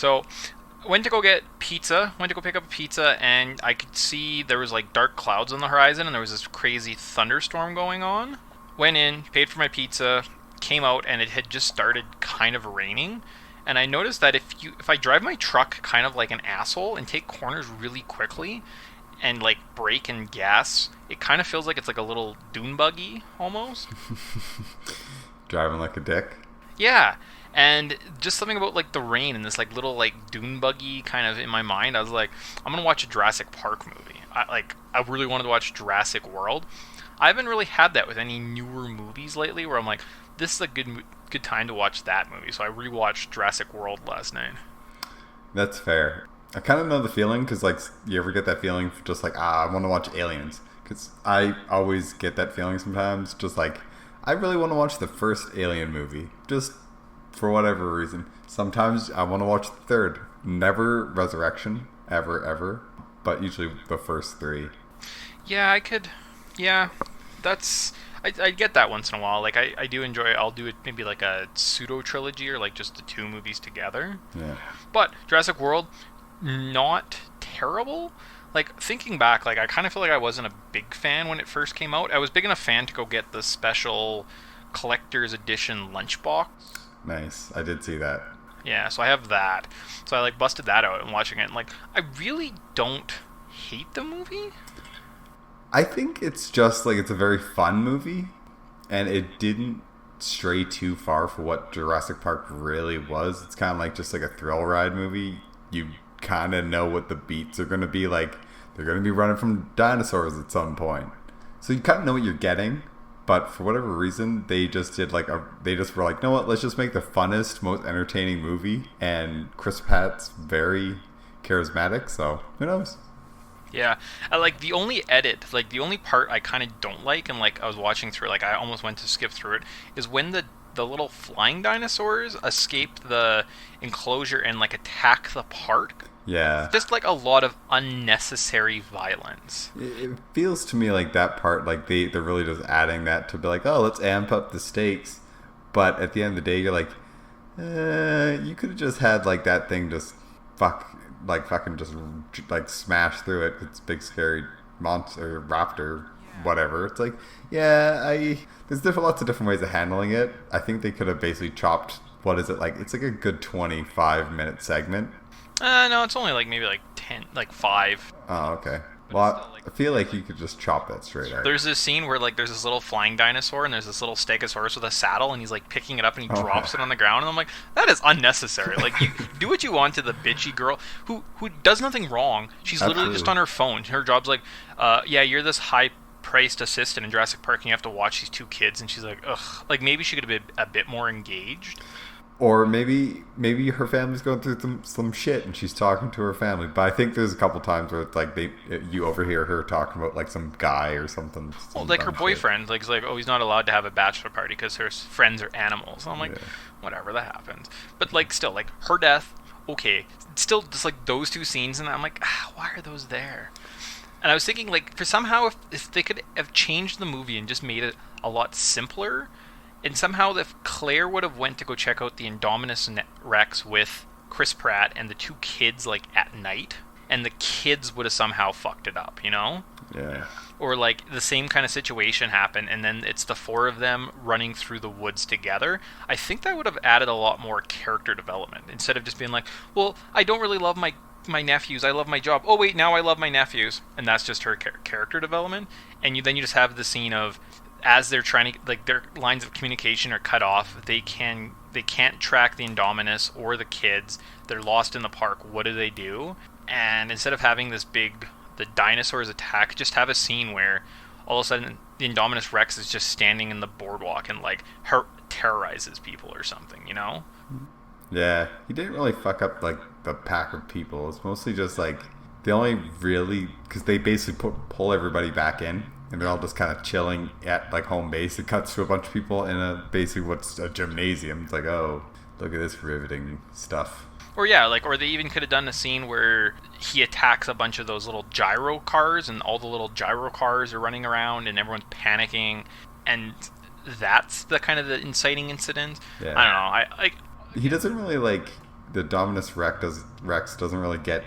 So went to go get pizza. Went to go pick up a pizza, and I could see there was like dark clouds on the horizon, and there was this crazy thunderstorm going on. Went in, paid for my pizza, came out, and it had just started kind of raining. And I noticed that if I drive my truck kind of like an asshole and take corners really quickly, and like brake and gas, it kind of feels like it's like a little dune buggy almost. Driving like a dick. Yeah, and just something about like the rain and this like little like dune buggy kind of in my mind. I was like, I'm gonna watch a Jurassic Park movie. I really wanted to watch Jurassic World. I haven't really had that with any newer movies lately, where I'm like, this is a good time to watch that movie. So I rewatched Jurassic World last night. That's fair. I kind of know the feeling because, like, you ever get that feeling just like, I want to watch Aliens? Because I always get that feeling sometimes. Just like, I really want to watch the first Alien movie. Just for whatever reason. Sometimes I want to watch the third. Never Resurrection. Ever. But usually the first three. Yeah, I could. Yeah, that's. I get that once in a while. Like, I do enjoy it. I'll do it maybe like a pseudo trilogy or like just the two movies together. Yeah. But Jurassic World, not terrible. Like, thinking back, like, I kind of feel like I wasn't a big fan when it first came out. I was big enough fan to go get the special collector's edition lunchbox. Nice. I did see that. Yeah, so I have that. So I, like, busted that out and watching it. And, like, I really don't hate the movie. I think it's just, like, it's a very fun movie. And it didn't stray too far for what Jurassic Park really was. It's kind of like just like a thrill ride movie. You kind of know what the beats are going to be like. They're going to be running from dinosaurs at some point. So you kind of know what you're getting. But for whatever reason, they just did like they just were like, you know what, let's just make the funnest, most entertaining movie. And Chris Pratt's very charismatic, so who knows? Yeah, like the only edit, like the only part I kind of don't like, and like I was watching through, like I almost went to skip through it, is when the little flying dinosaurs escape the enclosure and like attack the park. Yeah. Just like a lot of unnecessary violence. It feels to me like that part, like they're really just adding that to be like, oh, let's amp up the stakes. But at the end of the day, you're like, you could have just had like that thing just fucking just like smash through it. It's big scary monster, raptor, whatever. It's like, there's lots of different ways of handling it. I think they could have basically chopped, what is it, like, it's like a good 25-minute segment. No, it's only like maybe like 10, like 5. Oh, okay. Well, I feel like you could just chop that straight out. There's this scene where like there's this little flying dinosaur and there's this little stegosaurus with a saddle and he's like picking it up and he drops it on the ground and I'm like, that is unnecessary. Like, you do what you want to the bitchy girl who does nothing wrong. She's literally just on her phone. Her job's like, you're this high-priced assistant in Jurassic Park and you have to watch these two kids, and she's like, ugh. Like, maybe she could have been a bit more engaged. Or maybe her family's going through some shit and she's talking to her family. But I think there's a couple times where it's like you overhear her talking about like some guy or something. Well, like her boyfriend, like, is like, oh, he's not allowed to have a bachelor party because her friends are animals. And I'm like, whatever, that happens. But like, still, like, her death, okay. Still, just like those two scenes, and I'm like, why are those there? And I was thinking, like, for somehow if they could have changed the movie and just made it a lot simpler. And somehow if Claire would have went to go check out the Indominus Rex with Chris Pratt and the two kids, like, at night, and the kids would have somehow fucked it up, you know? Yeah. Or, like, the same kind of situation happened, and then it's the four of them running through the woods together. I think that would have added a lot more character development, instead of just being like, well, I don't really love my nephews, I love my job. Oh, wait, now I love my nephews. And that's just her character development. And then you just have the scene of, as they're trying to, like, their lines of communication are cut off, they can't track the Indominus or the kids. They're lost in the park. What do? And instead of having the dinosaurs attack, just have a scene where all of a sudden the Indominus Rex is just standing in the boardwalk and like terrorizes people or something, you know? Yeah, he didn't really fuck up like the pack of people. It's mostly just like they only really, because they basically pull everybody back in. And they're all just kind of chilling at, like, home base. It cuts to a bunch of people in basically what's a gymnasium. It's like, oh, look at this riveting stuff. Or or they even could have done a scene where he attacks a bunch of those little gyro cars, and all the little gyro cars are running around, and everyone's panicking, and that's the kind of the inciting incident. Yeah. I don't know. He doesn't really, like, the Dominus Rex doesn't really get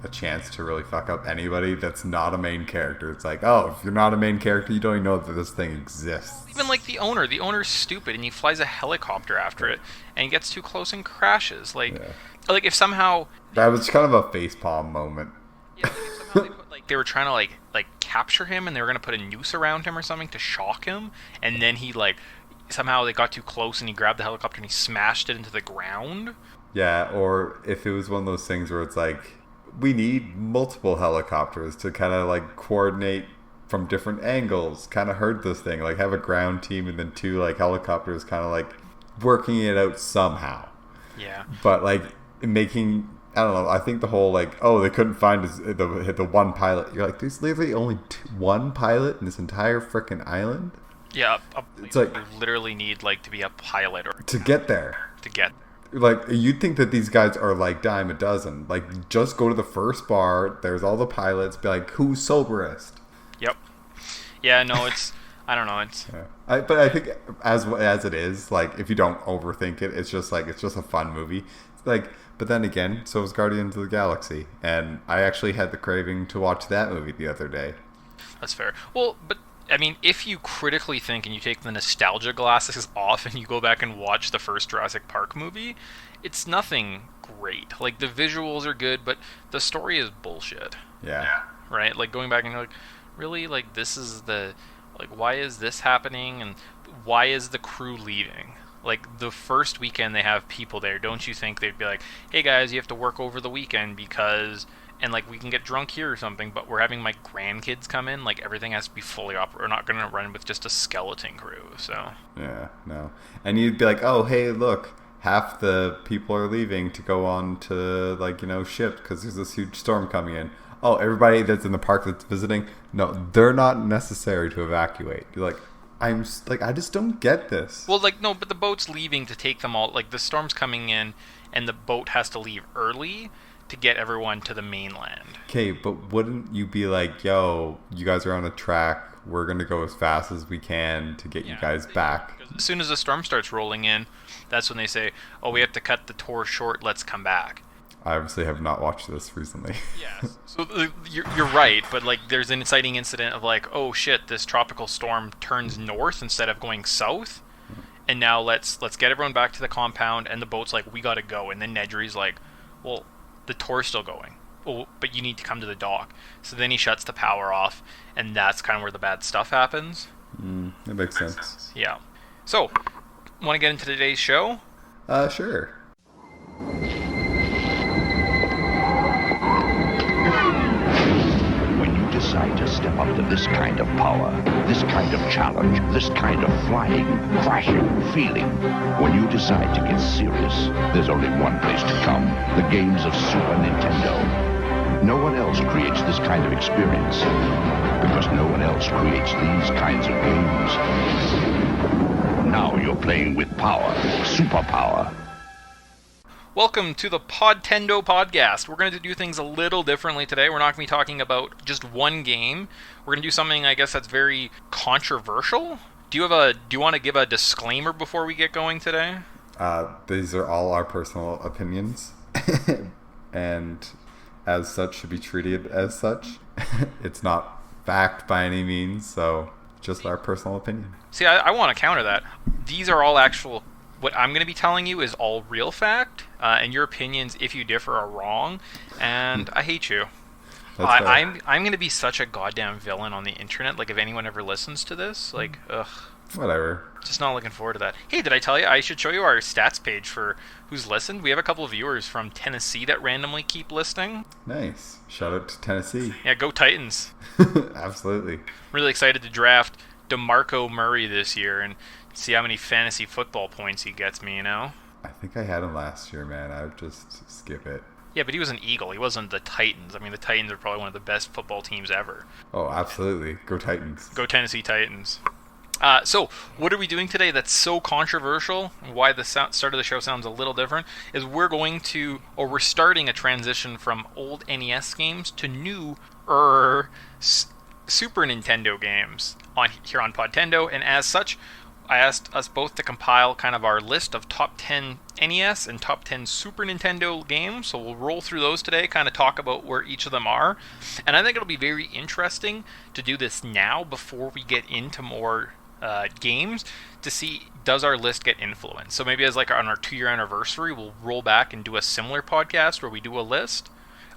a chance to really fuck up anybody that's not a main character. It's like, oh, if you're not a main character, you don't even know that this thing exists. Even like the owner's stupid, and he flies a helicopter after it, and he gets too close and crashes. Like if somehow that was kind of a facepalm moment. Yeah, like if somehow they were trying to like capture him, and they were gonna put a noose around him or something to shock him, and then he somehow they got too close and he grabbed the helicopter and he smashed it into the ground. Yeah, or if it was one of those things where it's like, we need multiple helicopters to kind of like coordinate from different angles, kind of hurt this thing, like have a ground team and then 2 like helicopters kind of like working it out somehow. Yeah. But like making, I don't know, I think the whole like, oh, they couldn't find the one pilot. You're like, there's literally only one pilot in this entire freaking island? Yeah, it's like you literally need like to be a pilot or to get there. Like, you'd think that these guys are like dime a dozen. Like, just go to the first bar. There's all the pilots. Be like, who's soberest? Yep. Yeah. No, it's. I don't know. It's. Yeah. But I think as it is, like, if you don't overthink it, it's just a fun movie. Like, but then again, so is Guardians of the Galaxy, and I actually had the craving to watch that movie the other day. That's fair. Well, but. I mean, if you critically think and you take the nostalgia glasses off and you go back and watch the first Jurassic Park movie, it's nothing great. Like, the visuals are good, but the story is bullshit. Yeah. Right? Like, going back and you're like, really? Like, this is the... Like, why is this happening? And why is the crew leaving? Like, the first weekend they have people there, don't you think they'd be like, hey guys, you have to work over the weekend because... And, like, we can get drunk here or something, but we're having my grandkids come in. Like, everything has to be fully We're not going to run with just a skeleton crew, so... Yeah, no. And you'd be like, oh, hey, look, half the people are leaving to go on to, like, ship because there's this huge storm coming in. Oh, everybody that's in the park that's visiting, no, they're not necessary to evacuate. You're like, I just don't get this. Well, like, no, but the boat's leaving to take them all... Like, the storm's coming in, and the boat has to leave early... to get everyone to the mainland. Okay, but wouldn't you be like, yo, you guys are on a track, we're going to go as fast as we can to get you guys back? As soon as the storm starts rolling in, that's when they say, oh, we have to cut the tour short, let's come back. I obviously have not watched this recently. Yeah, so you're right, but like there's an inciting incident of like, oh shit, this tropical storm turns north instead of going south, and now let's get everyone back to the compound, and the boat's like, we gotta go, and then Nedry's like, well, the tour's still going. Oh, but you need to come to the dock. So then he shuts the power off, and that's kind of where the bad stuff happens. That makes sense. Yeah. So, want to get into today's show? Sure. When you decide to step up to this kind of power, this kind of challenge, this kind of flying, crashing feeling, when you decide to get serious, there's only one place to come, the games of Super Nintendo. No one else creates this kind of experience, because no one else creates these kinds of games. Now you're playing with power, superpower. Welcome to the Podtendo podcast. We're going to do things a little differently today. We're not going to be talking about just one game. We're going to do something, I guess, that's very controversial. Do you want to give a disclaimer before we get going today? These are all our personal opinions, and as such should be treated as such. It's not fact by any means, so just our personal opinion. See, I want to counter that. These are all actual... What I'm going to be telling you is all real fact, and your opinions, if you differ, are wrong, and I hate you. I'm going to be such a goddamn villain on the internet, like, if anyone ever listens to this, like, ugh. Whatever. Just not looking forward to that. Hey, did I tell you I should show you our stats page for who's listened? We have a couple of viewers from Tennessee that randomly keep listening. Nice. Shout out to Tennessee. Yeah, go Titans. Absolutely. Really excited to draft DeMarco Murray this year, and see how many fantasy football points he gets me, I think I had him last year, man. I would just skip it. Yeah, but he was an Eagle. He wasn't the Titans. I mean, the Titans are probably one of the best football teams ever. Oh, absolutely. Go Titans. Go Tennessee Titans. So, what are we doing today that's so controversial, and why the start of the show sounds a little different, is we're starting a transition from old NES games to new, Super Nintendo games here on Podtendo, and as such, I asked us both to compile kind of our list of top 10 NES and top 10 Super Nintendo games. So we'll roll through those today, kind of talk about where each of them are. And I think it'll be very interesting to do this now before we get into more games to see, does our list get influenced? So maybe as like on our 2-year anniversary, we'll roll back and do a similar podcast where we do a list.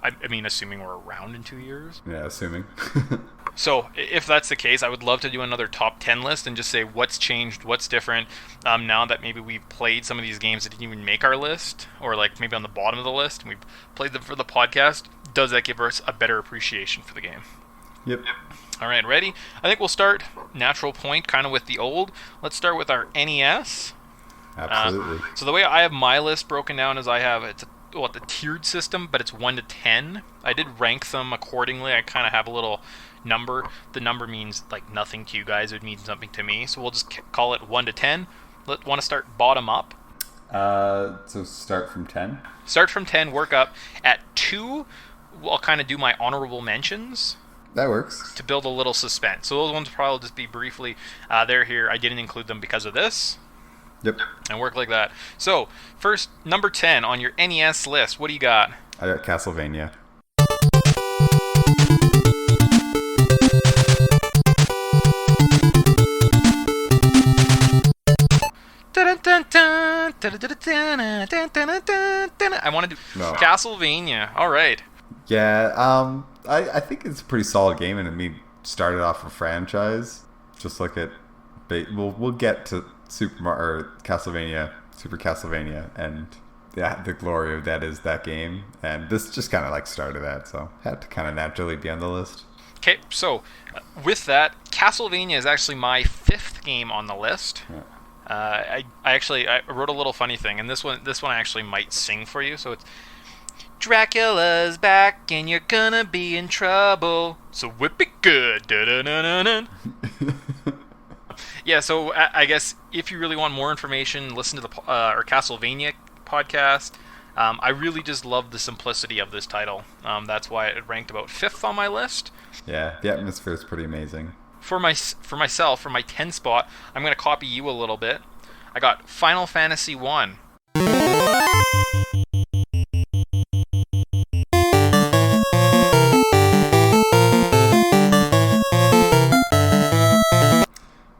I mean, assuming we're around in 2 years. Yeah, assuming. So if that's the case, I would love to do another top 10 list and just say what's changed, what's different now that maybe we've played some of these games that didn't even make our list, or like maybe on the bottom of the list and we've played them for the podcast. Does that give us a better appreciation for the game? Yep. All right, ready? I think we'll start natural point kind of with the old. Let's start with our NES. Absolutely. So the way I have my list broken down is I have the tiered system, but it's 1 to 10. I did rank them accordingly. I kind of have a little number. The number means like nothing to you guys. It would mean something to me. So we'll just call it 1 to 10. Want to start bottom up? So start from 10? Start from 10, work up. At 2, I'll kind of do my honorable mentions. That works. To build a little suspense. So those ones will probably just be briefly, they're here. I didn't include them because of this. Yep. And work like that. So, first, number 10 on your NES list. What do you got? I got Castlevania. I want to do Castlevania. All right. Yeah, I think it's a pretty solid game, and I mean, started off a franchise. Just look at, we'll get to Super Castlevania, and the glory of that is that game, and this just kind of like started that, so had to kind of naturally be on the list. Okay, so with that, Castlevania is actually my 5th game on the list. Yeah. I wrote a little funny thing, and this one I actually might sing for you. So it's Dracula's back, and you're gonna be in trouble. So whip it good. Da-da-da-da-da. Yeah. So I guess if you really want more information, listen to the our Castlevania podcast. I really just love the simplicity of this title. That's why it ranked about 5th on my list. Yeah, the atmosphere is pretty amazing. For myself, for my 10 spot, I'm going to copy you a little bit. I got Final Fantasy 1.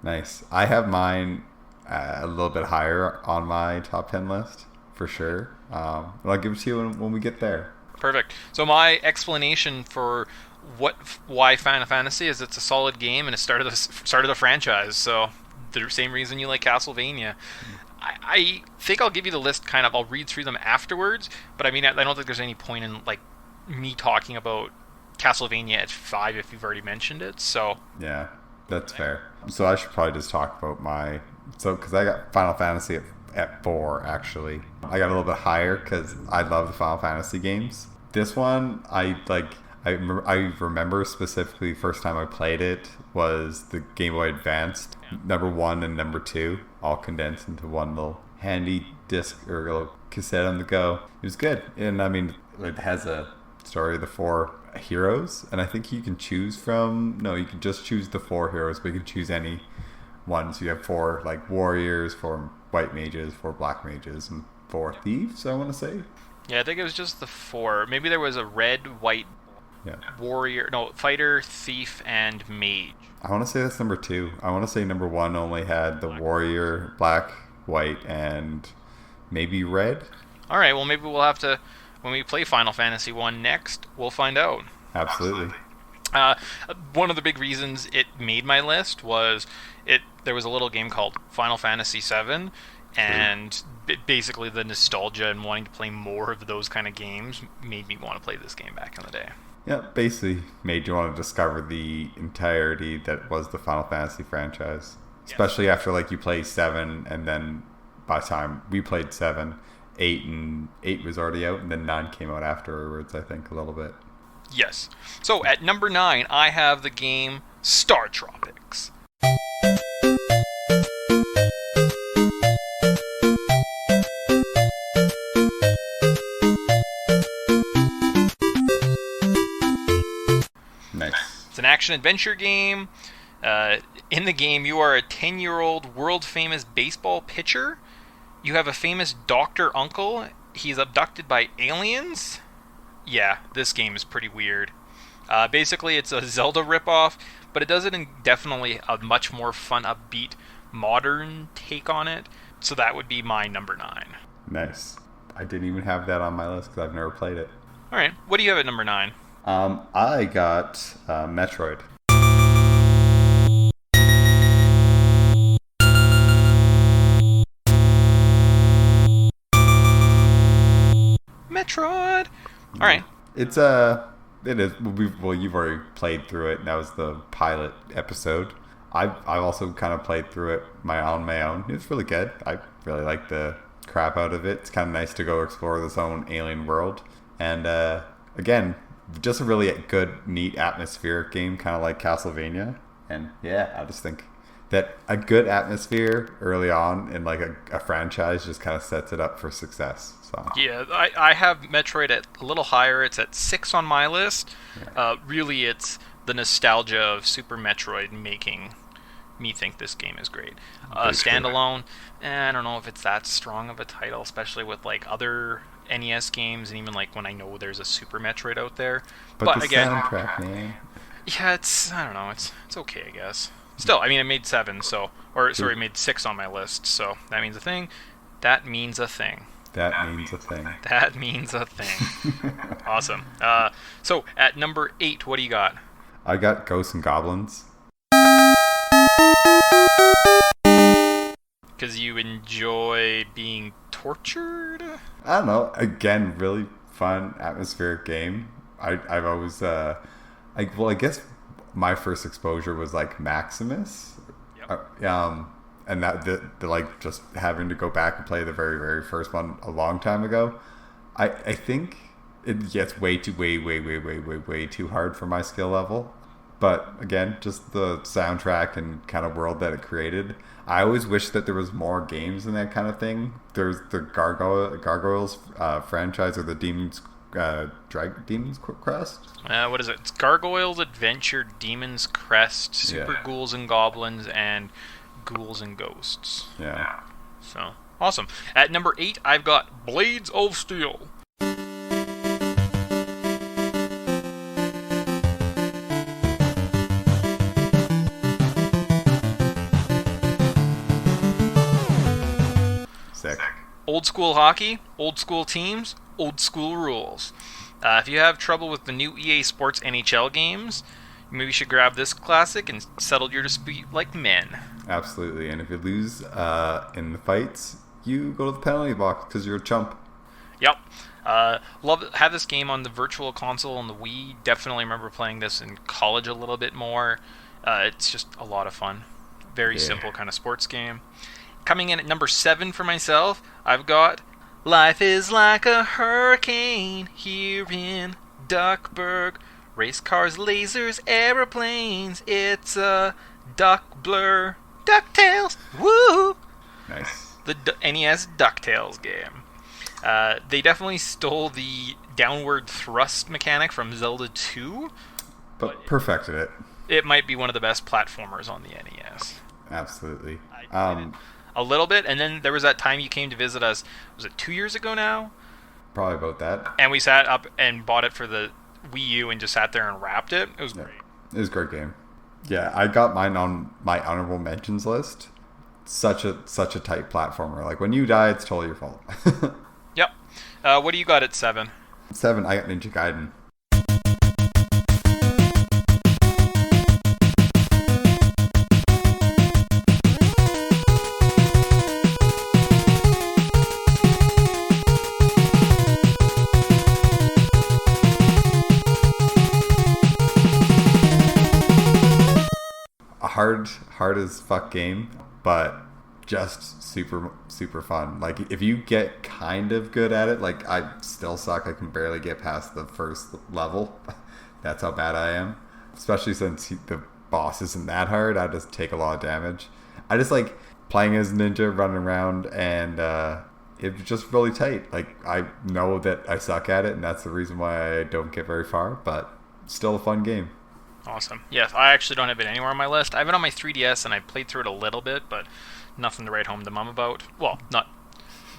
Nice. I have mine a little bit higher on my top 10 list, for sure. But I'll give it to you when we get there. Perfect. So my explanation for why Final Fantasy is it's a solid game and it started a franchise. So the same reason you like Castlevania. I think I'll give you the list kind of. I'll read through them afterwards. But I mean, I don't think there's any point in like me talking about Castlevania at 5 if you've already mentioned it. So yeah, that's fair. So I should probably just talk about because I got Final Fantasy at 4 actually. I got a little bit higher because I love the Final Fantasy games. This one I remember specifically first time I played it was the Game Boy Advanced, number 1 and number 2, all condensed into one little handy disc or little cassette on the go. It was good, and I mean it has a story of the 4 heroes, and I think you can choose from. No, you can just choose the 4 heroes, but you can choose any one. So you have 4 like warriors, 4 white mages, 4 black mages, and 4 thieves. I want to say. Yeah, I think it was just the 4. Maybe there was a red, white, warrior, fighter, thief, and mage. I want to say that's number 2. I want to say number 1 only had the warrior, black, white, and maybe red. All right, well maybe we'll have to, when we play Final Fantasy 1 next, we'll find out. Absolutely. One of the big reasons it made my list was there was a little game called Final Fantasy 7. And basically the nostalgia and wanting to play more of those kind of games made me want to play this game back in the day. Yeah, basically made you want to discover the entirety that was the Final Fantasy franchise. Especially after like you play 7, and then by the time we played 7, 8 was already out, and then 9 came out afterwards, I think, a little bit. Yes. So at number 9, I have the game Star Tropics. Nice. It's an action-adventure game. In the game, you are a 10-year-old world-famous baseball pitcher. You have a famous doctor uncle. He's abducted by aliens. Yeah, this game is pretty weird. Basically, it's a Zelda ripoff, but it does it in definitely a much more fun, upbeat, modern take on it. So that would be my number 9. Nice. I didn't even have that on my list because I've never played it. All right, what do you have at number 9? I got Metroid. Metroid. All right. It is. Well, you've already played through it. And that was the pilot episode. I've also kind of played through it on my own. It's really good. I really like the crap out of it. It's kind of nice to go explore this own alien world. And again, just a really good, neat atmospheric game, kind of like Castlevania. And yeah, I just think that a good atmosphere early on in like a franchise just kind of sets it up for success. So yeah, I have Metroid at a little higher. It's at 6 on my list. Yeah. Really, it's the nostalgia of Super Metroid making me think this game is great. Standalone, I don't know if it's that strong of a title, especially with like other NES games, and even like when I know there's a Super Metroid out there. But the again, soundtrack, man. Yeah, I don't know, it's okay, I guess. Still, I mean, it made 7, it made 6 on my list, so that means a thing. That means a thing. That means a thing. That means a thing. Awesome. So at number 8, what do you got? I got Ghosts and Goblins. Because you enjoy being tortured? I don't know. Again, really fun, atmospheric game. I've always, I guess my first exposure was like Maximus. Yep. And that the like just having to go back and play the very, very first one a long time ago. I think it gets way too hard for my skill level. But again, just the soundtrack and kind of world that it created. I always wish that there was more games in that kind of thing. There's the Gargoyles franchise, or the Demon's Crest. What is it? It's Gargoyles Adventure, Demon's Crest, Super Ghouls and Goblins, and Ghouls and Ghosts. Yeah. So awesome. At number 8, I've got Blades of Steel. Sick. Old school hockey, old school teams, old school rules. If you have trouble with the new EA Sports NHL games, maybe you should grab this classic and settle your dispute like men. Absolutely. And if you lose in the fights, you go to the penalty box because you're a chump. Yep. Have this game on the Virtual Console and the Wii. Definitely remember playing this in college a little bit more. It's just a lot of fun. Very simple kind of sports game. Coming in at number 7 for myself, I've got Life is Like a Hurricane here in Duckburg. Race cars, lasers, aeroplanes. It's a duck blur. Ducktales. Woo! Nice. The NES Ducktales game. They definitely stole the downward thrust mechanic from Zelda 2. But perfected it. It might be one of the best platformers on the NES. Absolutely. A little bit, and then there was that time you came to visit us. Was it 2 years ago now? Probably about that. And we sat up and bought it for the Wii U and just sat there and wrapped it. It was great. It was a great game. Yeah, I got mine on my honorable mentions list. Such a tight platformer. Like when you die, it's totally your fault. Yep. What do you got at 7? 7, I got Ninja Gaiden. Hard as fuck game, but just super fun. Like if you get kind of good at it, like I still suck. I can barely get past the first level. That's how bad I am. Especially since the boss isn't that hard. I just take a lot of damage. I just like playing as ninja, running around, and it's just really tight. Like I know that I suck at it, and that's the reason why I don't get very far. But still a fun game. Awesome. Yes, I actually don't have it anywhere on my list. I have it on my 3DS, and I played through it a little bit, but nothing to write home to mom about. Well, not.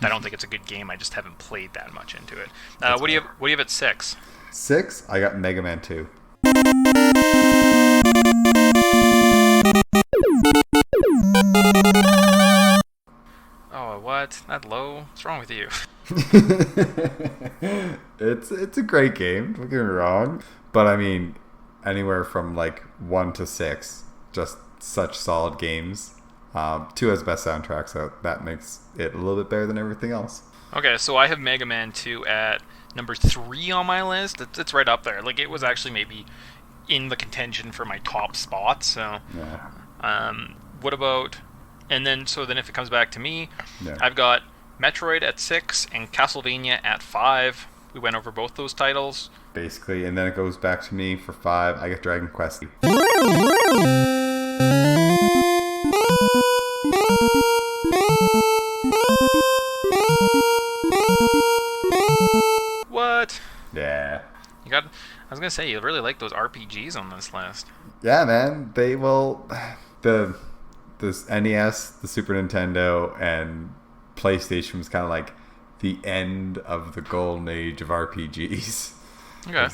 I don't think it's a good game. I just haven't played that much into it. What do you have? What do you have at 6? 6, I got Mega Man 2. Oh, what? That low? What's wrong with you? It's a great game, don't get me wrong. But I mean, anywhere from like 1 to 6, just such solid games. 2 has best soundtrack, so that makes it a little bit better than everything else. Okay, so I have Mega Man 2 at number 3 on my list. It's right up there. Like, it was actually maybe in the contention for my top spot. So, Yeah. What about? And then, so then if it comes back to me, Yeah. I've got Metroid at 6 and Castlevania at 5. We went over both those titles. Basically, and then it goes back to me for 5. I get Dragon Quest. What? Yeah. You got? I was gonna say you really like those RPGs on this list. Yeah, man. They will. The NES, the Super Nintendo, and PlayStation was kind of like the end of the golden age of RPGs. Okay.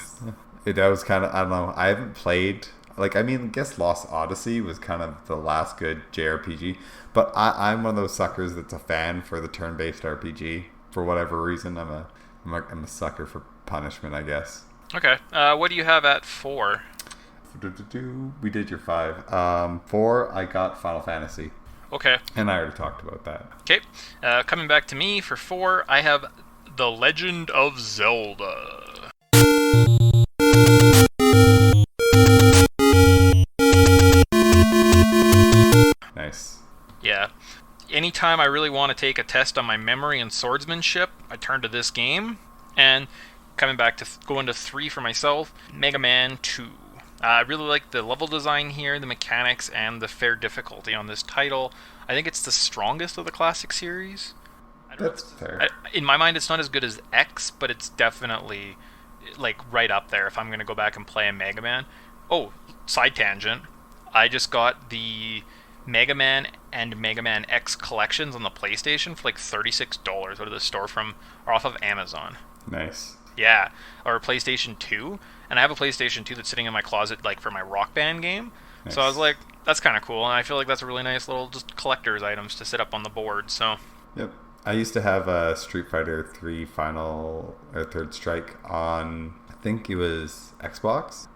That was kind of, I don't know. I haven't played. Like, I mean, I guess Lost Odyssey was kind of the last good JRPG. But I'm one of those suckers that's a fan for the turn-based RPG. For whatever reason, I'm a sucker for punishment, I guess. Okay. What do you have at 4? We did your 5. 4, I got Final Fantasy. Okay. And I already talked about that. Okay. Coming back to me for 4, I have The Legend of Zelda. Nice. Yeah. Anytime I really want to take a test on my memory and swordsmanship, I turn to this game. And coming back to going to 3 for myself, Mega Man 2. I really like the level design here, the mechanics, and the fair difficulty on this title. I think it's the strongest of the classic series. That's fair. In my mind, it's not as good as X, but it's definitely like right up there if I'm going to go back and play a Mega Man. Oh, side tangent. I just got the Mega Man and Mega Man X collections on the PlayStation for like $36 out of the store or off of Amazon. Nice. Yeah, or PlayStation 2, and I have a PlayStation 2 that's sitting in my closet like for my Rock Band game. Nice. So I was like, that's kind of cool, and I feel like that's a really nice little just collector's items to sit up on the board. So Yep. I used to have a Street Fighter 3 Third Strike on, I think it was Xbox,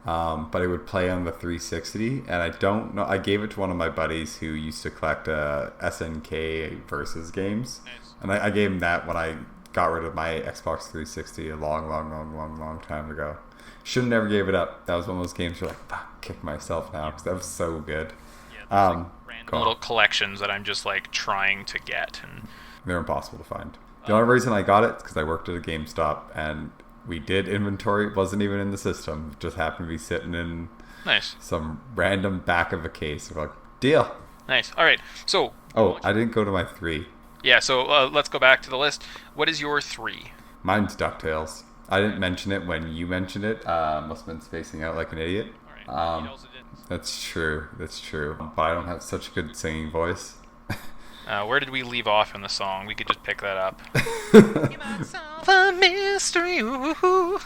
but it would play on the 360, and I don't know, I gave it to one of my buddies who used to collect SNK versus games, nice. and I gave him that when I got rid of my Xbox 360 a long time ago. Should've never gave it up. That was one of those games where like, fuck, kick myself now, because that was so good. Yeah, like random little collections that I'm just like trying to get, and they're impossible to find. The only reason I got it is because I worked at a GameStop, and we did inventory. It wasn't even in the system. It just happened to be sitting in nice. some random back of a case. We're like, deal. Nice. All right. So. Oh, I didn't go to my 3. Yeah. So let's go back to the list. What is your 3? Mine's Ducktales. I didn't mention it when you mentioned it. Must have been spacing out like an idiot. All right. Also didn't. That's true. But I don't have such a good singing voice. Where did we leave off in the song? We could just pick that up. You might solve a mystery. I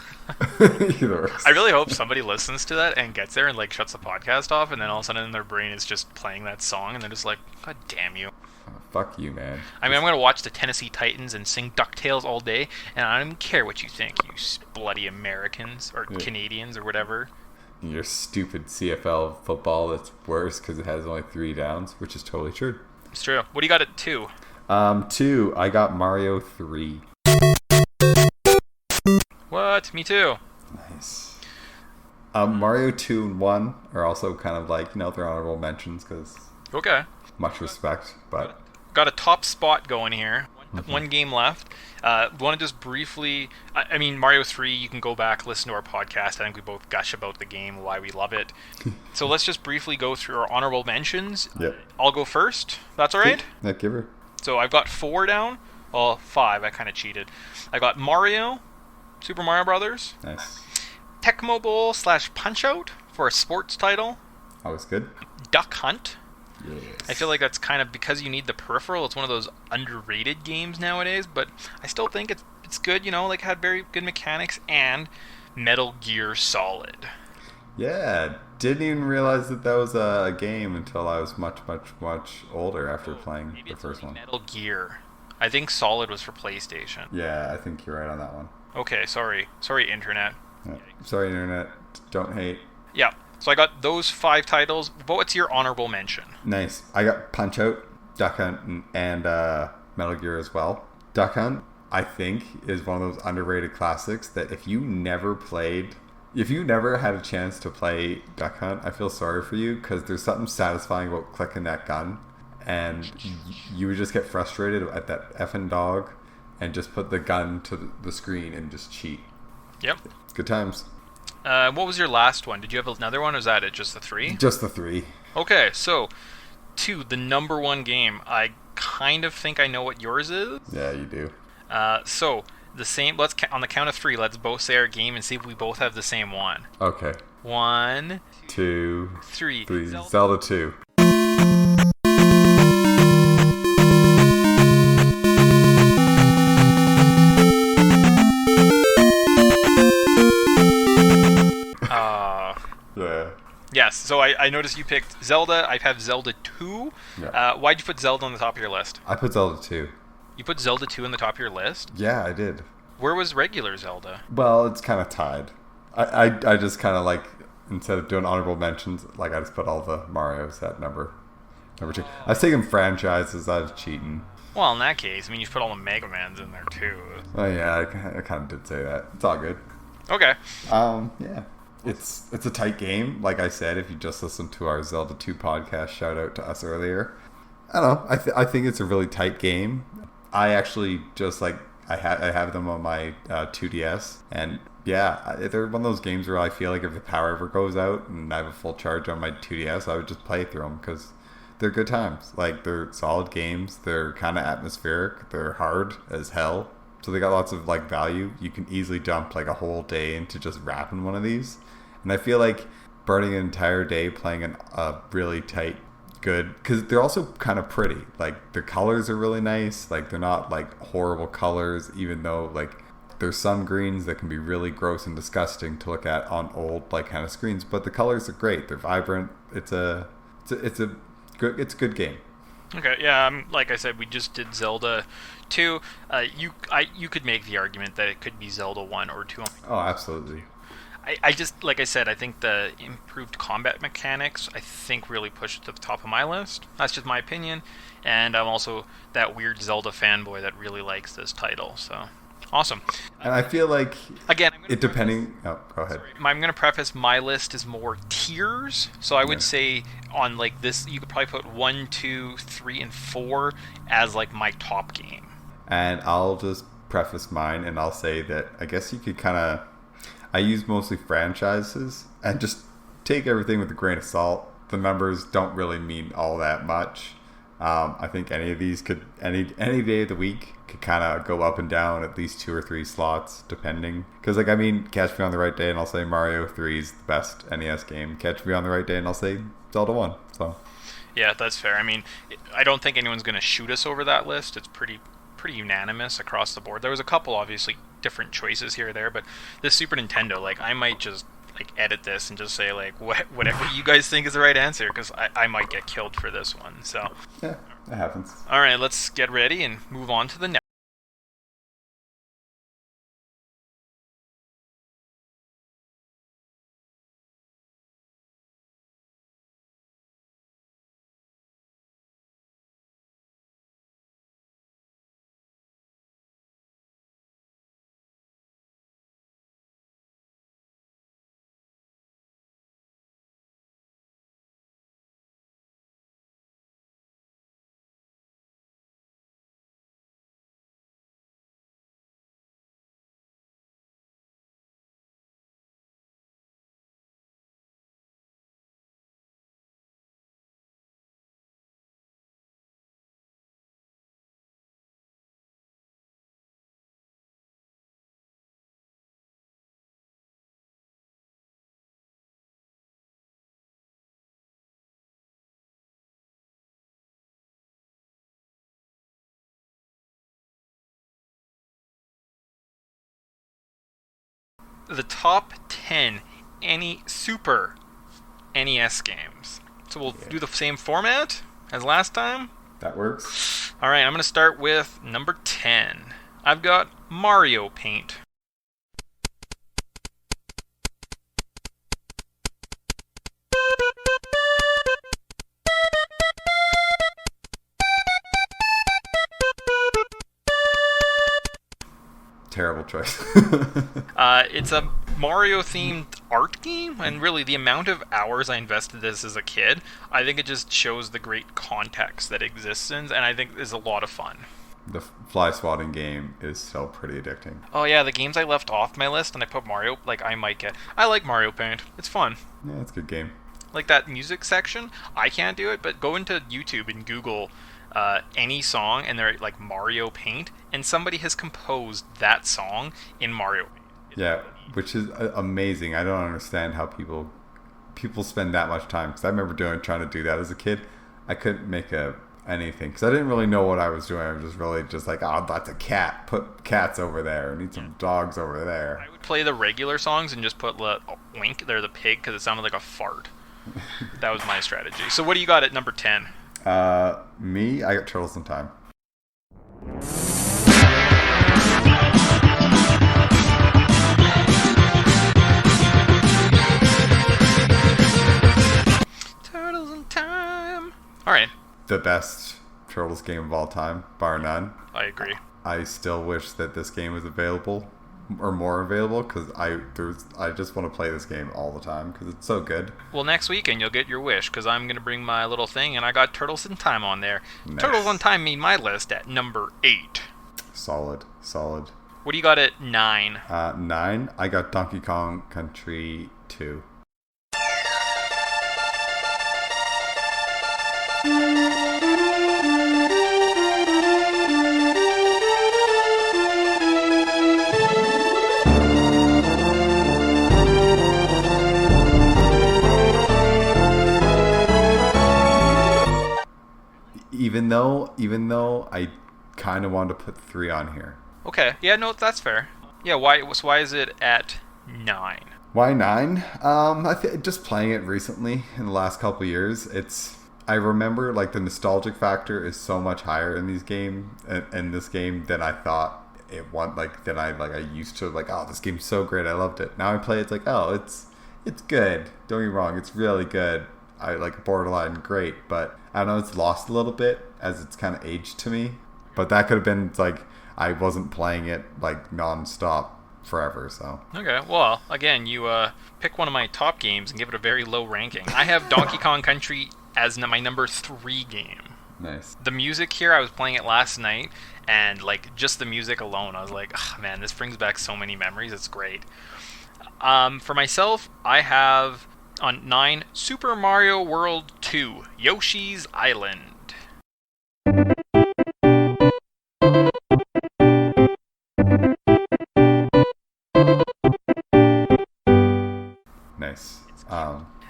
really hope somebody listens to that and gets there and like shuts the podcast off, and then all of a sudden in their brain is just playing that song, and they're just like, God damn you. Fuck you, man. I mean, I'm going to watch the Tennessee Titans and sing DuckTales all day, and I don't even care what you think, you bloody Americans, or Canadians, or whatever. Your stupid CFL football that's worse because it has only 3 downs, which is totally true. It's true. What do you got at 2? 2, I got Mario 3. What? Me too. Nice. Mario 2 and 1 are also kind of like, they're honorable mentions because Okay. much respect, but Got a top spot going here. One game left. Want to just briefly... I mean, Mario 3, you can go back, listen to our podcast. I think we both gush about the game, why we love it. So let's just briefly go through our honorable mentions. Yep. I'll go first. That's all right? Yeah, give her. So I've got 4 down. Well, 5. I kind of cheated. I got Mario, Super Mario Brothers, Nice. Tecmo Bowl / Punch-Out! for a sports title, Always good. Duck Hunt. Yes. I feel like that's kind of because you need the peripheral. It's one of those underrated games nowadays, but I still think it's good. Like had very good mechanics and Metal Gear Solid. Yeah, didn't even realize that was a game until I was much, much, much older after playing Maybe the it's first only one. Metal Gear. I think Solid was for PlayStation. Yeah, I think you're right on that one. Okay, sorry, internet. Yeah. Sorry, internet. Don't hate. Yeah, so I got those 5 titles. What's your honorable mention? Nice. I got Punch Out, Duck Hunt, and Metal Gear as well. Duck Hunt, I think, is one of those underrated classics that if you never had a chance to play Duck Hunt, I feel sorry for you because there's something satisfying about clicking that gun, and you would just get frustrated at that effing dog, and just put the gun to the screen and just cheat. Yep. Good times. What was your last one? Did you have another one, or is that it? Just the 3? Just the 3. Okay, so 2, the number 1 game. I kind of think I know what yours is. Yeah, you do. So the same. Let's on the count of 3. Let's both say our game and see if we both have the same one. Okay. 1, 2, 3. Zelda 2. Yeah. Yes, so I noticed you picked Zelda. I have Zelda 2. Yeah. Why'd you put Zelda on the top of your list? I put Zelda 2. You put Zelda 2 on the top of your list? Yeah, I did. Where was regular Zelda? Well, it's kind of tied. I just kind of like, instead of doing honorable mentions, like I just put all the Marios at number 2. I was taking franchises. I was cheating. Well, in that case, I mean, you put all the Mega Mans in there too. Oh yeah, I kind of did say that. It's all good. Okay. Yeah. It's a tight game. Like I said, if you just listened to our Zelda 2 podcast, shout out to us earlier. I don't know. I think it's a really tight game. I actually just like I have them on my 2DS, and yeah, they're one of those games where I feel like if the power ever goes out and I have a full charge on my 2DS, I would just play through them because they're good times. Like they're solid games. They're kind of atmospheric. They're hard as hell. So they got lots of like value. You can easily dump like a whole day into just wrapping one of these. And I feel like burning an entire day playing a really tight, good, because they're also kind of pretty. Like the colors are really nice. Like they're not like horrible colors, even though like there's some greens that can be really gross and disgusting to look at on old like kind of screens. But the colors are great. They're vibrant. It's a good game. Okay, yeah, like I said, we just did Zelda 2. You could make the argument that it could be Zelda 1 or 2. Oh, absolutely. I just, like I said, I think the improved combat mechanics, I think, really pushed it to the top of my list. That's just my opinion. And I'm also that weird Zelda fanboy that really likes this title, so awesome. And I feel like, again, it depending... Oh, go ahead. I'm going to preface my list is more tiers. So I would say on like this, you could probably put 1, 2, 3, and 4 as like my top game. And I'll just preface mine and I'll say that I guess you could kind of... I use mostly franchises and just take everything with a grain of salt. The numbers don't really mean all that much. I think any of these could, any day of the week could kind of go up and down at least 2 or 3 slots, depending. Because, like, I mean, catch me on the right day and I'll say Mario 3 is the best NES game. Catch me on the right day and I'll say Zelda 1. So, yeah, that's fair. I mean, I don't think anyone's going to shoot us over that list. It's pretty unanimous across the board. There was a couple, obviously, different choices here or there, but this Super Nintendo, like, I might just like edit this and just say like whatever you guys think is the right answer, because I might get killed for this one. So yeah, it happens. All right, let's get ready and move on to the next. the top 10 any Super NES games. So we'll do the same format as last time. That works. All right, I'm going to start with number 10. I've got Mario Paint. Terrible choice. It's a Mario-themed art game, and really the amount of hours I invested in this as a kid, I think it just shows the great context that exists in, and I think is a lot of fun. The fly swatting game is still pretty addicting. Oh yeah, the games I left off my list and I put Mario, like I might get. I like Mario Paint. It's fun. Yeah, it's a good game. Like that music section, I can't do it, but go into YouTube and Google any song and they're like Mario Paint, and somebody has composed that song in Mario Paint. Yeah, which is amazing. I don't understand how people spend that much time, because I remember trying to do that as a kid. I couldn't make anything because I didn't really know what I was doing. I was just really just like, oh, that's a cat. Put cats over there. Need some dogs over there. I would play the regular songs and just put Wink there, the pig, because it sounded like a fart. That was my strategy. So what do you got at number 10? Me, I got Turtles in Time. Turtles in Time. All right. The best Turtles game of all time, bar none. I agree. I still wish that this game was available, or more available, because I just want to play this game all the time because it's so good. Well, next weekend you'll get your wish, because I'm going to bring my little thing, and I got Turtles in Time on there. Nice. Turtles in Time made my list at number 8. Solid. What do you got at 9? 9, I got Donkey Kong Country 2. Even though I kind of wanted to put 3 on here. Okay, yeah, no, that's fair. Yeah, why is it at 9? Why 9? Just playing it recently in the last couple of years, I remember like the nostalgic factor is so much higher in these games, in this game, than I thought it was. I used to, like, oh, this game's so great, I loved it. Now I play, it's like, oh, it's good. Don't get me wrong, it's really good. I like borderline great, but I don't know, it's lost a little bit as it's kind of aged to me. But that could have been like I wasn't playing it like non-stop forever, so. Okay, well, again, you pick one of my top games and give it a very low ranking. I have Donkey Kong Country as my number 3 game. Nice. The music here, I was playing it last night, and like just the music alone, I was like, oh, man, this brings back so many memories. It's great. For myself, I have on 9 Super Mario World 2, Yoshi's Island. Nice.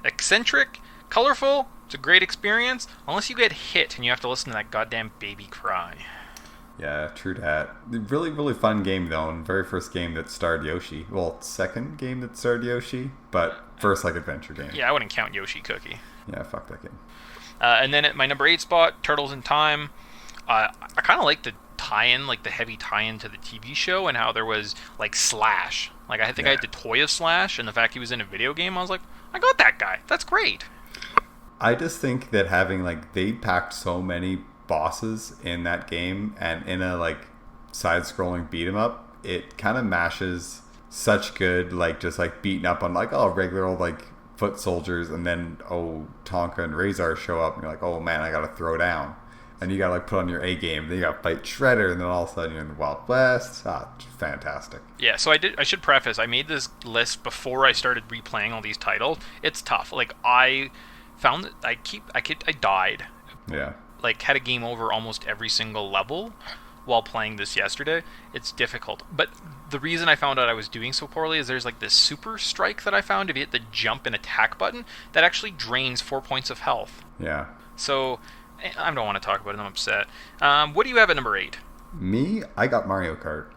Eccentric, colorful, it's a great experience, unless you get hit and you have to listen to that goddamn baby cry. Yeah, true that. Really, really fun game, though, and very first game that starred Yoshi. Well, second game that starred Yoshi, but first, like, adventure game. Yeah, I wouldn't count Yoshi Cookie. Yeah, fuck that game. And then at my number 8 spot, Turtles in Time. I kind of like the tie-in, like the heavy tie-in to the TV show, and how there was, like, Slash. Like, I think I had the toy of Slash, and the fact he was in a video game, I was like, I got that guy. That's great. I just think that having, like, they packed so many bosses in that game, and in a, like, side-scrolling beat-em-up, it kind of mashes such good, like, just, like, beating up on, like, oh, regular old, like, foot soldiers, and then, oh, Tonka and Razor show up, and you're like, oh, man, I gotta throw down. And you gotta, like, put on your A game. Then you gotta fight Shredder, and then all of a sudden you're in the Wild West. Fantastic. Yeah, so I should preface, I made this list before I started replaying all these titles. It's tough. Like, I found that I died. Yeah. Like, had a game over almost every single level while playing this yesterday. It's difficult. But the reason I found out I was doing so poorly is there's, like, this super strike that I found if you hit the jump and attack button that actually drains 4 points of health. Yeah. So I don't want to talk about it. I'm upset. What do you have at number 8? Me? I got Mario Kart.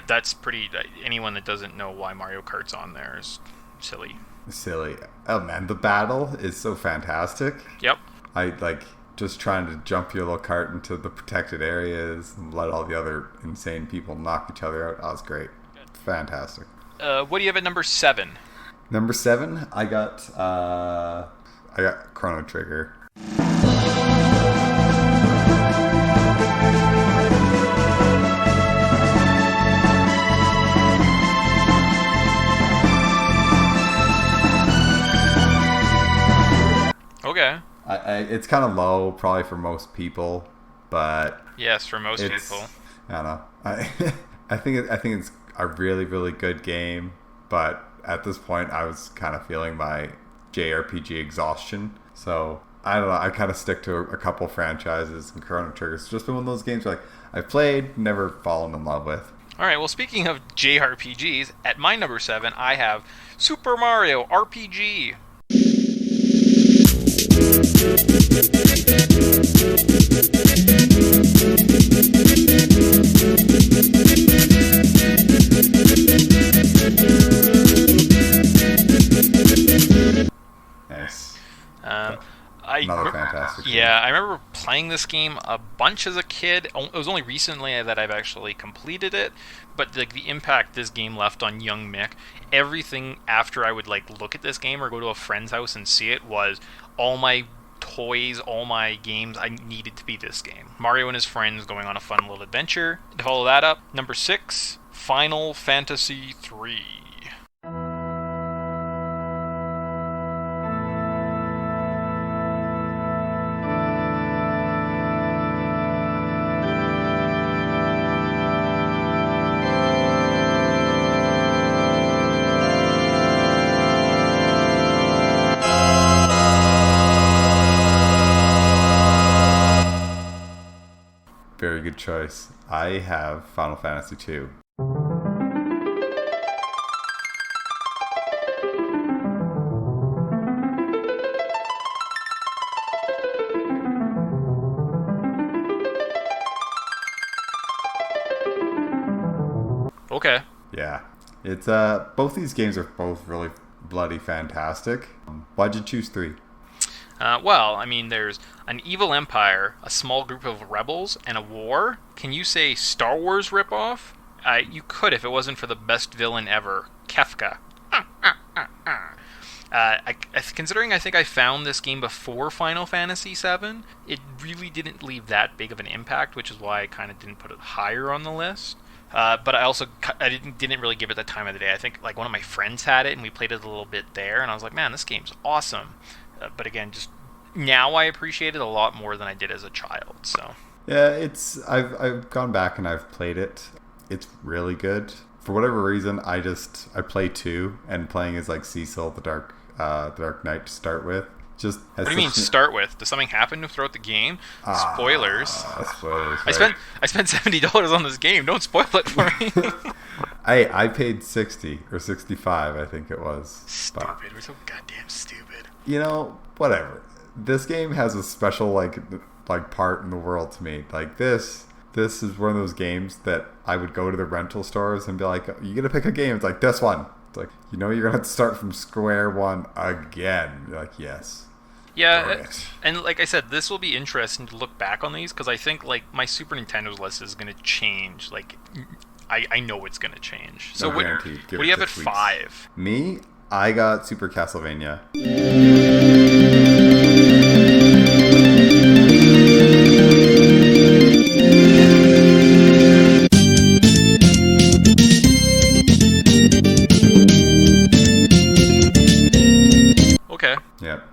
That's pretty. Anyone that doesn't know why Mario Kart's on there is silly. Silly. Oh man, the battle is so fantastic. Yep. I like just trying to jump your little cart into the protected areas and let all the other insane people knock each other out. Oh, it's great. Fantastic. What do you have at number 7? Number 7, I got Chrono Trigger. Okay. It's kind of low, probably for most people, but yes, for most people. I don't know. I think it's a really, really good game, but at this point, I was kind of feeling my JRPG exhaustion. So I don't know. I kind of stick to a couple franchises, and Chrono Trigger's just been one of those games where, like, I've played, never fallen in love with. All right. Well, speaking of JRPGs, at my number 7, I have Super Mario RPG. Nice. Another fantastic game. Yeah, I remember playing this game a bunch as a kid. It was only recently that I've actually completed it, but the impact this game left on young Mick, everything after I would look at this game or go to a friend's house and see it was all my toys, all my games. I needed to be this game. Mario and his friends going on a fun little adventure. To follow that up, number 6, Final Fantasy III. Very good choice. I have Final Fantasy II. Okay. Yeah. It's both these games are both really bloody fantastic. Why'd you choose 3? Well, I mean, there's an evil empire, a small group of rebels, and a war. Can you say Star Wars ripoff? You could if it wasn't for the best villain ever, Kefka. Considering I think I found this game before Final Fantasy VII, it really didn't leave that big of an impact, which is why I kind of didn't put it higher on the list. But I didn't really give it the time of the day. I think one of my friends had it, and we played it a little bit there, and I was like, man, this game's awesome. But again, just now I appreciate it a lot more than I did as a child. So yeah, I've gone back and I've played it. It's really good. For whatever reason, I play 2, and playing is like Cecil, the Dark Knight to start with. Just what do you mean start with? Does something happen throughout the game? Spoilers. Spoilers. Right? I spent $70 on this game. Don't spoil it for me. I paid 60 or 65, I think it was. Stupid. We're so goddamn stupid. You know, whatever. This game has a special like part in the world to me. Like this is one of those games that I would go to the rental stores and be like, you gotta pick a game. It's like this one. It's like, you're gonna have to start from square one again. You're like, yes. Yeah, and like I said, this will be interesting to look back on these, because I think my Super Nintendo's list is going to change. I know it's going to change. So what do you have at 5? Me, I got Super Castlevania. Okay. Yep.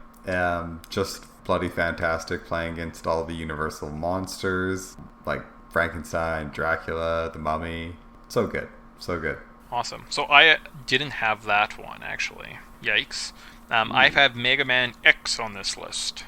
Just bloody fantastic, playing against all the Universal monsters like Frankenstein, Dracula, the Mummy. So good. So good. Awesome. So I didn't have that one, actually. Yikes. I have Mega Man X on this list.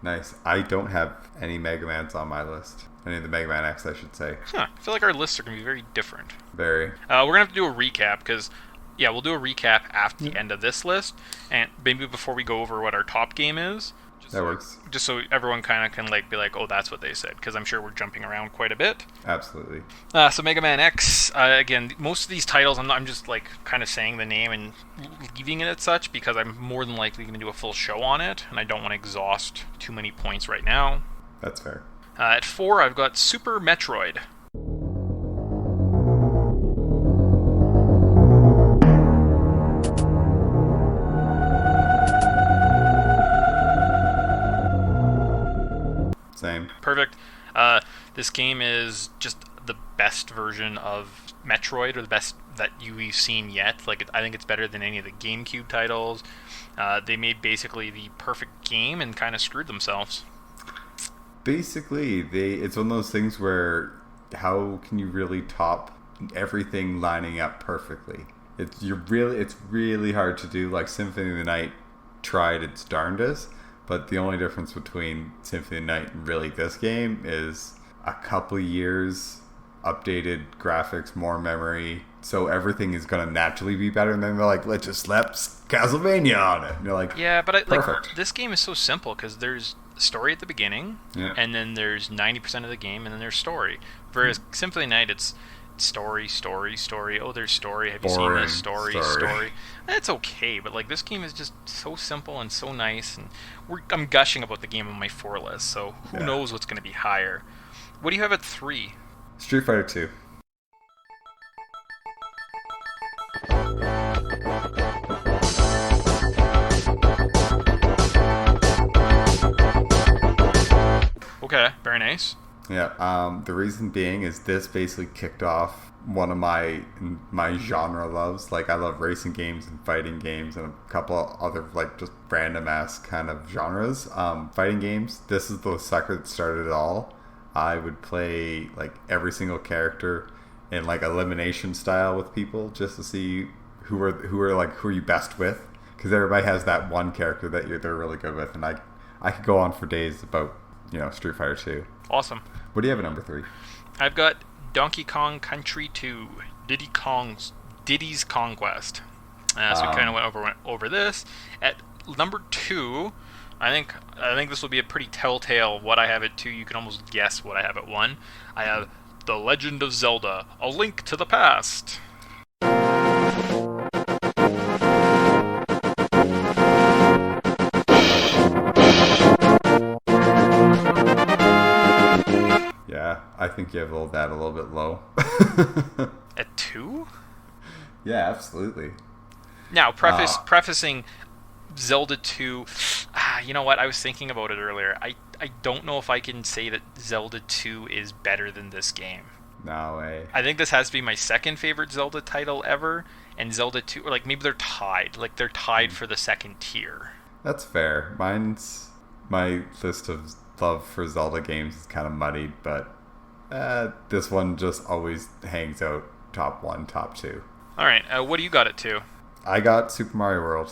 Nice. I don't have any Mega Mans on my list. Any of the Mega Man X, I should say. I feel like our lists are going to be very different. Very. We're going to have to do a recap, because Yeah, we'll do a recap after the end of this list, and maybe before we go over what our top game is. That works. Just so everyone kind of can be like, oh, that's what they said, because I'm sure we're jumping around quite a bit. Absolutely. So Mega Man X, again, most of these titles, I'm just kind of saying the name and leaving it as such, because I'm more than likely going to do a full show on it, and I don't want to exhaust too many points right now. That's fair. At 4, I've got Super Metroid. Same. Perfect. This game is just the best version of Metroid, or the best that you've seen yet. I think it's better than any of the GameCube titles. They made basically the perfect game and kind of screwed themselves. Basically, it's one of those things where how can you really top everything lining up perfectly? It's really hard to do. Like Symphony of the Night tried its darndest, but the only difference between Symphony of the Night and really this game is a couple of years, updated graphics, more memory, so everything is going to naturally be better. And then they're like, let's just slap Castlevania on it. And you're like, yeah, but perfect. This game is so simple because there's story at the beginning, and then there's 90% of the game, and then there's story. Whereas Symphony of the Night, it's story. Oh, there's story. Have you seen this? Story. It's okay, but this game is just so simple and so nice. And I'm gushing about the game on my 4 list, so who knows what's going to be higher. What do you have at 3? Street Fighter 2. Okay, very nice. Yeah, the reason being is this basically kicked off one of my genre loves. I love racing games and fighting games and a couple of other just random ass kind of genres. Fighting games, this is the sucker that started it all. I would play every single character in elimination style with people just to see who are you best with, because everybody has that one character that they're really good with, and I could go on for days about Street Fighter 2. Awesome. What do you have at number 3? I've got Donkey Kong Country 2, Diddy's Conquest. So we kind of went over this. At number 2, I think this will be a pretty telltale what I have at 2. You can almost guess what I have at 1. I have The Legend of Zelda: A Link to the Past. Yeah, I think you have that a little bit low. At 2? Yeah, absolutely. Now, prefacing Zelda 2, you know what? I was thinking about it earlier. I don't know if I can say that Zelda 2 is better than this game. No way. I think this has to be my second favorite Zelda title ever, and Zelda 2, maybe they're tied. They're tied for the second tier. That's fair. My list of love for Zelda games is kind of muddied, but this one just always hangs out top 1, top 2. All right, what do you got at 2? I got Super Mario World.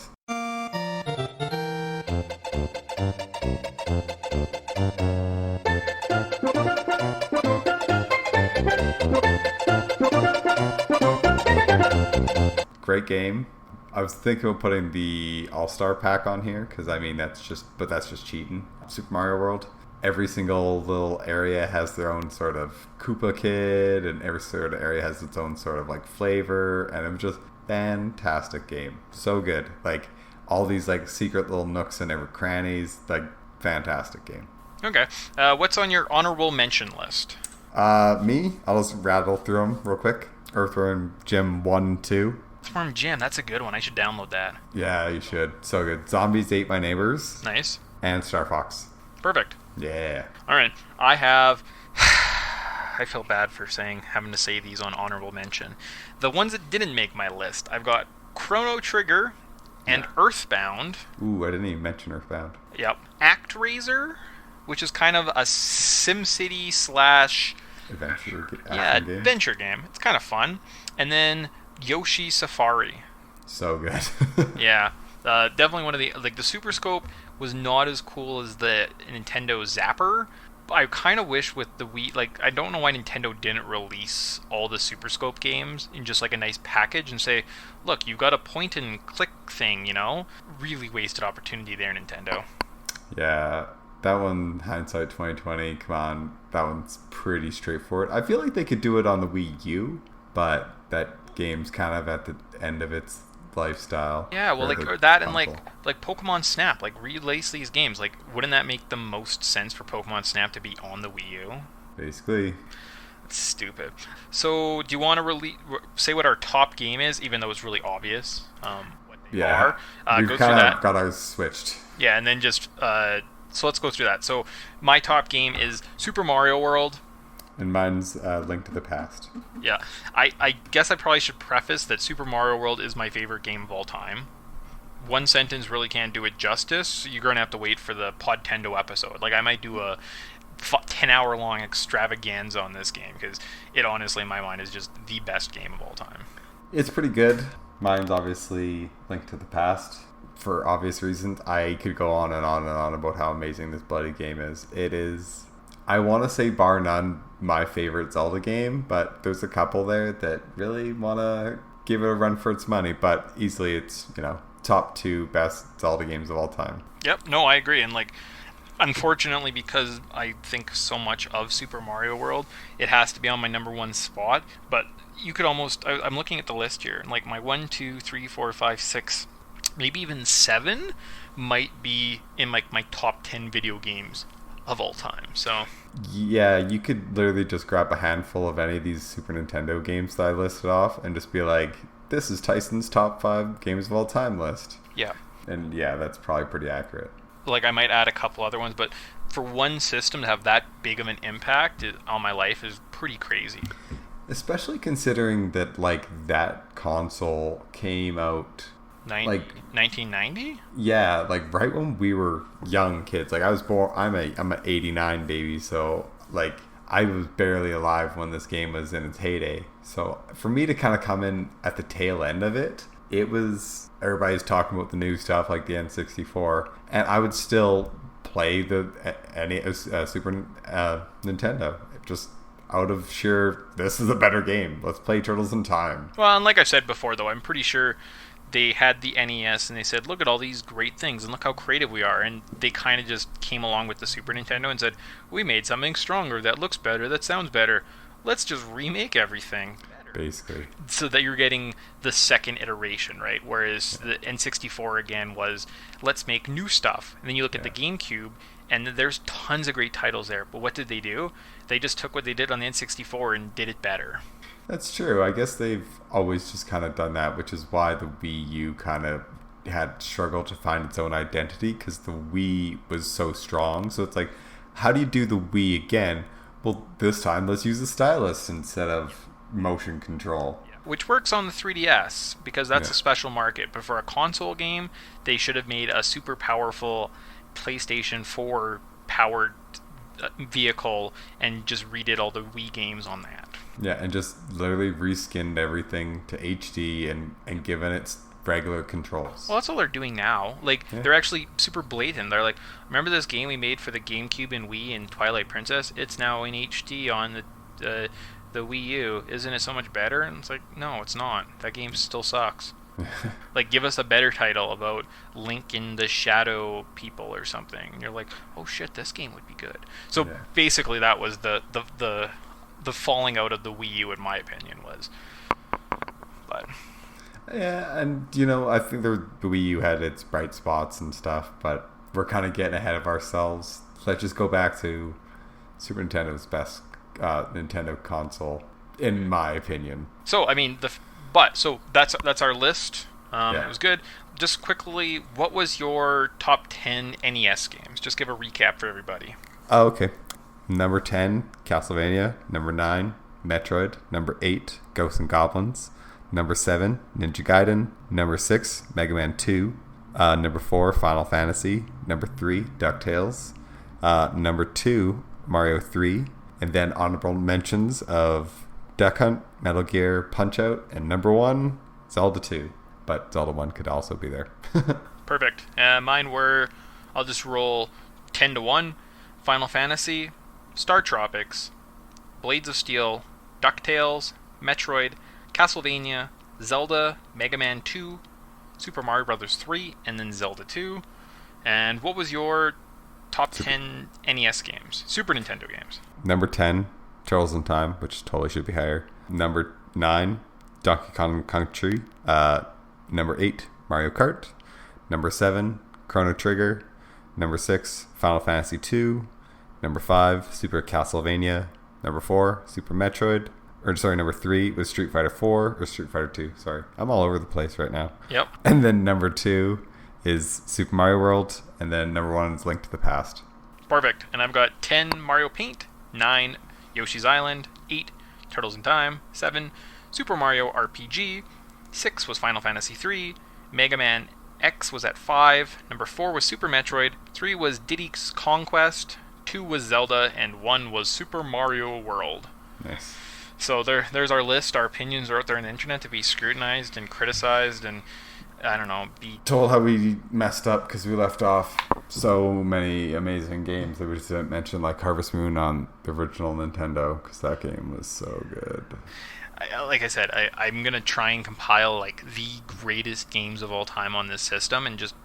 Great game. I was thinking of putting the All-Star pack on here because that's just cheating. Super Mario World. Every single little area has their own sort of Koopa Kid, and every sort of area has its own sort of flavor, and it was just fantastic game. So good. All these secret little nooks and every crannies. Fantastic game. Okay. What's on your honorable mention list? Me? I'll just rattle through them real quick. Earthworm Jim 1, 2. Earthworm Jim, that's a good one. I should download that. Yeah, you should. So good. Zombies Ate My Neighbors. Nice. And Star Fox. Perfect. Yeah. All right. I have... I feel bad for having to say these on honorable mention. The ones that didn't make my list, I've got Chrono Trigger and Earthbound. Ooh, I didn't even mention Earthbound. Yep. ActRaiser, which is kind of a SimCity / adventure game. It's kind of fun. And then Yoshi Safari. So good. Yeah. Definitely one of the... the Super Scope was not as cool as the Nintendo Zapper, I kind of wish with the Wii, like, I don't know why Nintendo didn't release all the Super Scope games in just like a nice package and say, look, you've got a point and click thing, you know? Really wasted opportunity there, Nintendo. Yeah, that one, hindsight 2020, come on, that one's pretty straightforward. I feel like they could do it on the Wii U, but that game's kind of at the end of its lifestyle. Yeah, well, like, or that and like Pokemon Snap, like, release these games. Like, wouldn't that make the most sense for Pokemon Snap to be on the Wii U? Basically. It's stupid. So, do you want to say what our top game is, even though it's really obvious what they are? We've go kind through of that. got ours switched. Yeah, and then just so let's go through that. So, my top game is Super Mario World. And mine's Link to the Past. Yeah, I guess I probably should preface that Super Mario World is my favorite game of all time. One sentence really can't do it justice. You're going to have to wait for the Podtendo episode. Like, I might do a 10-hour-long extravaganza on this game, because it honestly, in my mind, is just the best game of all time. It's pretty good. Mine's obviously Link to the Past. For obvious reasons, I could go on and on and on about how amazing this bloody game is. It is, I want to say bar none, my favorite Zelda game, but there's a couple there that really want to give it a run for its money, but easily it's, top 2 best Zelda games of all time. Yep, no, I agree. And, like, unfortunately, because I think so much of Super Mario World, it has to be on my number 1 spot, but you could almost, I'm looking at the list here, and, like, my 1, 2, 3, 4, 5, 6, maybe even 7 might be in, like, my top 10 video games of all time. So yeah, you could literally just grab a handful of any of these Super Nintendo games that I listed off and just be like, this is Tyson's top 5 games of all time list. Yeah. And yeah, that's probably pretty accurate. Like, I might add a couple other ones, but for one system to have that big of an impact on my life is pretty crazy. Especially considering that, like, that console came out 1990? Yeah, like right when we were young kids. Like, I was born, I'm a 89 baby, so like I was barely alive when this game was in its heyday. So for me to kind of come in at the tail end of it, it was, everybody's talking about the new stuff like the N64, and I would still play the Super Nintendo just out of sheer, this is a better game, let's play Turtles in Time. Well, and like I said before, though, I'm pretty sure they had the NES and they said, look at all these great things and look how creative we are, and they kind of just came along with the Super Nintendo and said, we made something stronger, that looks better, that sounds better, let's just remake everything basically, so that you're getting the second iteration, right? Whereas the N64 again was, let's make new stuff. And then you look at the GameCube, and there's tons of great titles there, but what did they do? They just took what they did on the N64 and did it better. That's true. I guess they've always just kind of done that, which is why the Wii U kind of had struggled to find its own identity, because the Wii was so strong. So it's like, how do you do the Wii again? Well, this time let's use a stylus instead of motion control. Which works on the 3DS, because that's a special market. But for a console game, they should have made a super powerful PlayStation 4 powered vehicle and just redid all the Wii games on that. Yeah, and just literally reskinned everything to HD and given it regular controls. Well, that's all they're doing now. Like, they're actually super blatant. They're like, remember this game we made for the GameCube and Wii and Twilight Princess? It's now in HD on the Wii U. Isn't it so much better? And it's like, no, it's not. That game still sucks. Like, give us a better title about Link and the Shadow People or something. And you're like, oh shit, this game would be good. So basically, that was the falling out of the Wii U, in my opinion, was. But yeah, and I think the Wii U had its bright spots and stuff, but we're kind of getting ahead of ourselves. Let's just go back to Super Nintendo's best Nintendo console, in my opinion. So I mean, so that's our list. It was good. Just quickly, what was your top 10 NES games? Just give a recap for everybody. Oh, okay. Number 10, Castlevania. Number 9, Metroid. Number 8, Ghosts and Goblins. Number 7, Ninja Gaiden. Number 6, Mega Man 2. Number 4, Final Fantasy. Number 3, Ducktales. Number 2, Mario 3. And then honorable mentions of Duck Hunt, Metal Gear, Punch-Out, and number 1, Zelda 2. But Zelda 1 could also be there. Perfect. Mine were, I'll just roll 10-1, Final Fantasy, Star Tropics, Blades of Steel, Ducktales, Metroid, Castlevania, Zelda, Mega Man 2, Super Mario Bros. 3, and then Zelda 2. And what was your top 10 NES games? Super Nintendo games. Number 10, Turtles in Time, which totally should be higher. Number 9, Donkey Kong Country. Number 8, Mario Kart. Number 7, Chrono Trigger. Number 6, Final Fantasy 2. Number 5, Super Castlevania. Number 4, Super Metroid. Number 3 was Street Fighter 4 or Street Fighter 2. Sorry, I'm all over the place right now. Yep. And then number 2 is Super Mario World. And then number 1 is Link to the Past. Perfect. And I've got 10 Mario Paint, 9 Yoshi's Island, 8 Turtles in Time, 7 Super Mario RPG, 6 was Final Fantasy 3, Mega Man X was at 5, number 4 was Super Metroid, 3 was Diddy's Conquest, 2 was Zelda, and 1 was Super Mario World. Nice. So there's our list. Our opinions are out there on the internet to be scrutinized and criticized and, I don't know, be told how we messed up because we left off so many amazing games that we just didn't mention, like Harvest Moon on the original Nintendo, because that game was so good. Like I said, I'm going to try and compile like the greatest games of all time on this system and just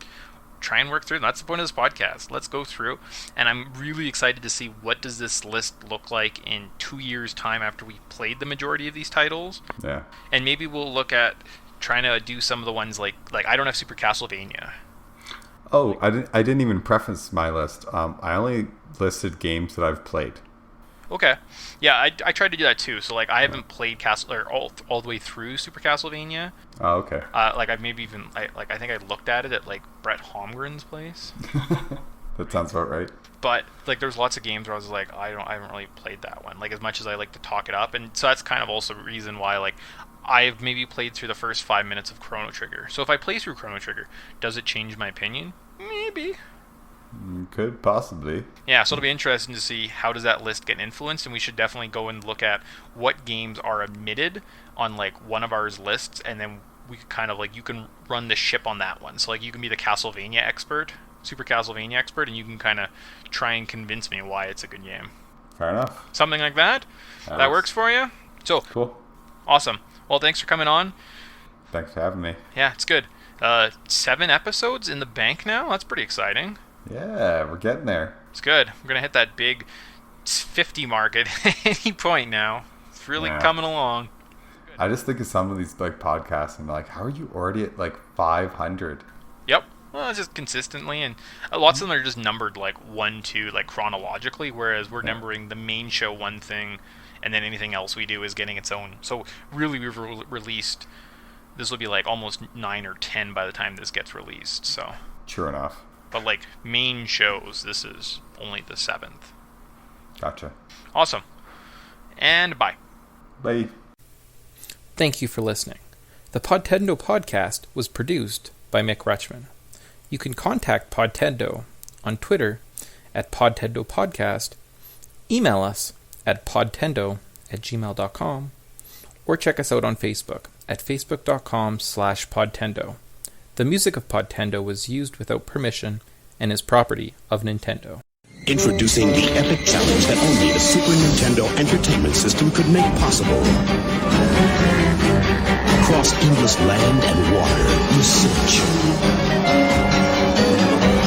try and work through them. That's the point of this podcast. Let's go through, and I'm really excited to see what does this list look like in 2 years' time after we played the majority of these titles. Yeah. And maybe we'll look at trying to do some of the ones like I don't have Super Castlevania. Oh, I didn't even preface my list. I only listed games that I've played. Okay. Yeah, I tried to do that too. So like I haven't played all the way through Super Castlevania. Oh, okay. Like I maybe even I think I looked at it at like Brett Holmgren's place. That sounds about right. But like there's lots of games where I was like I haven't really played that one. Like as much as I like to talk it up, and so that's kind of also the reason why like I've maybe played through the first 5 minutes of Chrono Trigger. So if I play through Chrono Trigger, does it change my opinion? Maybe. Could possibly. Yeah, so it'll be interesting to see how does that list get influenced, and we should definitely go and look at what games are omitted on like one of our lists, and then we could kind of like you can run the ship on that one. So like you can be the Castlevania expert, Super Castlevania expert, and you can kind of try and convince me why it's a good game. Fair enough. Something like that. That works for you? So cool. Awesome. Well, thanks for coming on. Thanks for having me. Yeah, it's good. 7 episodes in the bank now. That's pretty exciting. Yeah, we're getting there. It's good. We're going to hit that big 50 mark at any point now. It's really coming along. Good. I just think of some of these like podcasts and like, how are you already at like 500? Yep. Well, it's just consistently, and lots of them are just numbered like 1, 2, like chronologically, whereas we're numbering the main show one thing, and then anything else we do is getting its own. So really we've released, this will be like almost 9 or 10 by the time this gets released. So True enough. But like main shows, this is only the 7th. Gotcha. Awesome. And bye. Bye. Thank you for listening. The Podtendo podcast was produced by Mick Rutschman. You can contact Podtendo on Twitter at Podtendo Podcast, email us at podtendo@gmail.com, or check us out on Facebook at facebook.com/Podtendo. The music of Podtendo was used without permission and is property of Nintendo. Introducing the epic challenge that only the Super Nintendo Entertainment System could make possible. Across endless land and water, you search.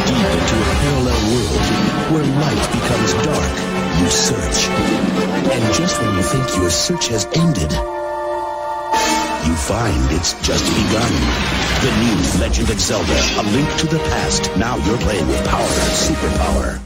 Deep into a parallel world where light becomes dark, you search. And just when you think your search has ended, you find it's just begun. The new Legend of Zelda, A Link to the Past. Now you're playing with power, superpower.